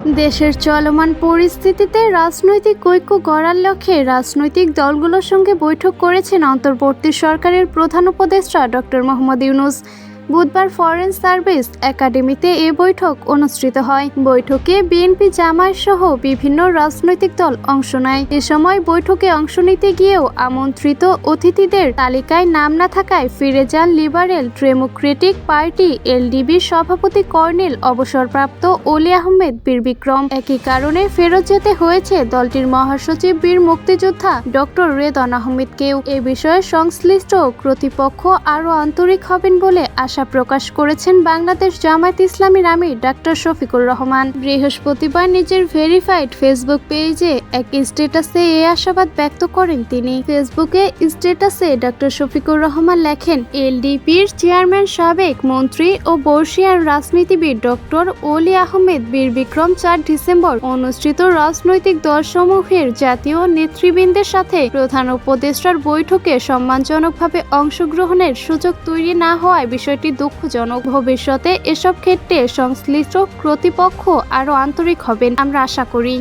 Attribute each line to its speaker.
Speaker 1: দেশের চলমান পরিস্থিতিতে রাজনৈতিক ঐক্য গড়ার লক্ষ্যে রাজনৈতিক দলগুলোর সঙ্গে বৈঠক করেছেন অন্তর্বর্তী সরকারের প্রধান উপদেষ্টা ডক্টর মোহাম্মদ ইউনূস। বুধবার ফরেন সার্ভিস একাডেমিতে এ বৈঠক অনুষ্ঠিত হয়। বৈঠকে বিএনপি, জামায়াত সহ বিভিন্ন রাজনৈতিক দল অংশ নেয়। এ সময় বৈঠকে অংশ নিতে গিয়েও আমন্ত্রিত অতিথিদের তালিকায় নাম না থাকায় ফিরে যান লিবারেল ডেমোক্রেটিক পার্টি এলডিপির সভাপতি কর্নেল অবসরপ্রাপ্ত অলি আহমেদ বীর বিক্রম। একই কারণে ফেরত যেতে হয়েছে দলটির মহাসচিব বীর মুক্তিযোদ্ধা ডক্টর রেদওয়ান আহমেদকেও। এ বিষয়ে সংশ্লিষ্ট কর্তৃপক্ষ আরও আন্তরিক হবেন বলে আশা প্রকাশ করেছেন বাংলাদেশ জামায়াত ইসলামীর আমির ডাক্তার শফিকুর রহমান। বৃহস্পতিবার নিজের ভেরিফাইড ফেসবুক পেজে এক স্ট্যাটাসে এই আশাবাদ ব্যক্ত করেন তিনি। ফেসবুকে স্ট্যাটাসে ডাক্তার শফিকুর রহমান লেখেন, এলডিপির চেয়ারম্যান, সাবেক মন্ত্রী ও বর্ষিয়ান রাজনীতিবিদ ডক্টর অলি আহমেদ বীর বিক্রম 4 ডিসেম্বর অনুষ্ঠিত রাজনৈতিক দলসমূহের জাতীয় নেতৃবৃন্দের সাথে প্রধান উপদেষ্টার বৈঠকে সম্মানজনকভাবে অংশগ্রহণের সুযোগ তৈরি না হওয়ায় বিষয়টি দুঃখজনক। ভবিষ্যতে এসব ক্ষেত্রে সংশ্লিষ্ট কর্তৃপক্ষ আরও আন্তরিক হবেন আমরা আশা করি।